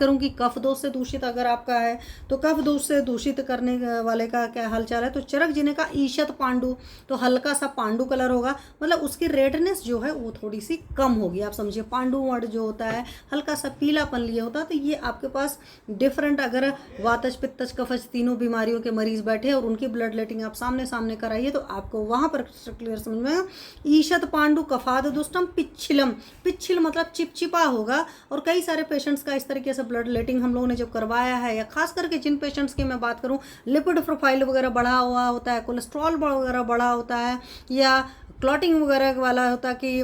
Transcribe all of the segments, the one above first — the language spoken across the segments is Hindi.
करूं कि कफ दोष से दूषित अगर आपका है तो कफ दोष से दूषित करने वाले का क्या हालचाल है, तो चरक जीने का ईशत पांडु, तो हल्का सा पांडु कलर होगा, मतलब उसकी रेडनेस जो है वो थोड़ी सी कम होगी। आप समझिए पांडु वर्ड जो होता है हल्का सा पीलापन लिए होता है, तो ये आपके पास डिफरेंट, अगर वातज पित्तज कफज तीनों बीमारियों के मरीज बैठे और उनकी ब्लड लेटिंग आप सामने सामने कराइए तो आपको वहां पर क्लियर समझ में आएगा। ईशत पांडु कफाद दुष्टम पिच्छिलम, पिच्छिल मतलब चिपचिपा होगा। और कई सारे पेशेंट्स का इस तरीके से ब्लड लेटिंग हम लोगों ने जब करवाया है, या खास करके जिन पेशेंट्स की मैं बात करूं लिपिड प्रोफाइल वगैरह बढ़ा हुआ होता है, कोलेस्ट्रॉल वगैरह बढ़ा होता है, या क्लॉटिंग वगैरह वाला होता है कि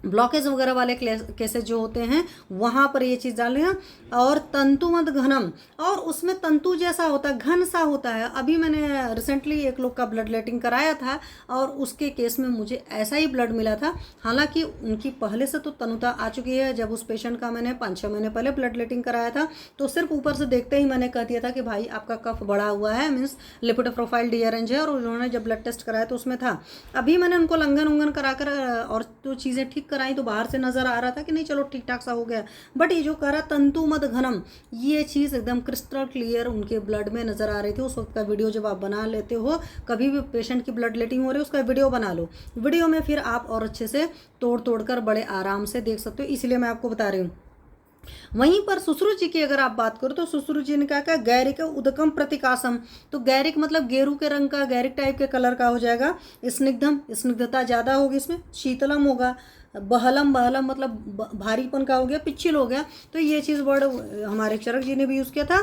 ब्लॉकेज वगैरह वाले केसेस जो होते हैं वहाँ पर ये चीज़ डाल रहे हैं। और तंतुमद घनम, और उसमें तंतु जैसा होता है, घन सा होता है। अभी मैंने रिसेंटली एक लोग का ब्लड लेटिंग कराया था और उसके केस में मुझे ऐसा ही ब्लड मिला था। हालांकि उनकी पहले से तो तनुता आ चुकी है। जब उस पेशेंट का मैंने 5-6 महीने पहले ब्लड लेटिंग कराया था तो सिर्फ ऊपर से देखते ही मैंने कह दिया था कि भाई आपका कफ बढ़ा हुआ है, मीन्स लिपिड प्रोफाइल डीअरेंज है। और उन्होंने जब ब्लड टेस्ट कराया तो उसमें था। अभी मैंने उनको लंघन उंगन कराकर और तो चीज़ें ठीक कराई तो बाहर से नजर आ रहा था कि नहीं चलो ठीक ठाक सा हो गया, बट ये जो करा तंतु मद घनम, ये चीज़ एकदम क्रिस्टल क्लियर उनके ब्लड में नजर आ रही थी। उस वक्त का वीडियो जब आप बना लेते हो, कभी भी पेशेंट की ब्लड लेटिंग हो रही है उसका वीडियो बना लो, वीडियो में फिर आप और अच्छे से तोड़ तोड़ कर बड़े आराम से देख सकते हो, इसलिए मैं आपको बता रही हूँ। वहीं पर सुश्रु जी की अगर आप बात करो तो सुश्रु जी ने क्या कहा, गैरिक उदकम प्रतिकासम, तो गैरिक मतलब गेरू के रंग का, गैरिक टाइप के कलर का हो जाएगा। स्निग्धम, स्निग्धता ज़्यादा होगी इसमें। शीतलम होगा। बहलम, बहलम मतलब भारीपन का हो गया, पिच्छिल हो गया। तो ये चीज़ वर्ड हमारे चरक जी ने भी यूज़ किया था।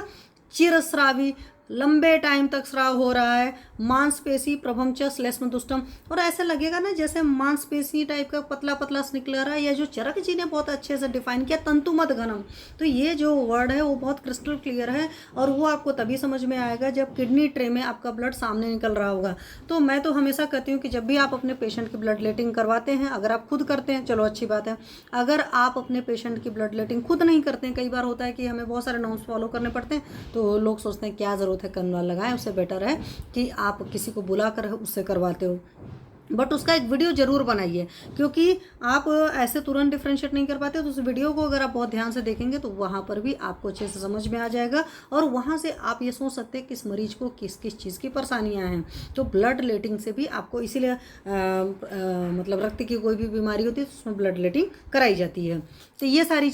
चिरस्रावी, लंबे टाइम तक स्राव हो रहा है। मांसपेशी प्रभमच श्लेष्म दुष्टम, और ऐसा लगेगा ना जैसे मांसपेशी टाइप का पतला पतला निकल रहा है। या जो चरक जी ने बहुत अच्छे से डिफाइन किया तंतुमद घनम, तो ये जो वर्ड है वो बहुत क्रिस्टल क्लियर है और वो आपको तभी समझ में आएगा जब किडनी ट्रे में आपका ब्लड सामने निकल रहा होगा। तो मैं तो हमेशा कहती हूँ कि जब भी आप अपने पेशेंट की ब्लड लेटिंग करवाते हैं, अगर आप खुद करते हैं चलो अच्छी बात है, अगर आप अपने पेशेंट की ब्लड लेटिंग खुद नहीं करते हैं, कई बार होता है कि हमें बहुत सारे नॉर्म्स फॉलो करने पड़ते हैं तो लोग सोचते हैं क्या ज़रूरत है करने लगाएं, उससे बेटर है कि आप किसी को बुलाकर उससे करवाते हो। बट उसका एक वीडियो जरूर बनाइए, क्योंकि आप ऐसे तुरंत डिफ्रेंशिएट नहीं कर पाते। तो उस वीडियो को अगर आप बहुत ध्यान से देखेंगे तो वहाँ पर भी आपको अच्छे से समझ में आ जाएगा और वहाँ से आप ये सोच सकते हैं किस मरीज को किस किस चीज़ की परेशानियाँ हैं। तो ब्लड लेटिंग से भी आपको इसीलिए मतलब रक्त की कोई भी बीमारी होती है तो उसमें ब्लड लेटिंग कराई जाती है। तो ये सारी चीज़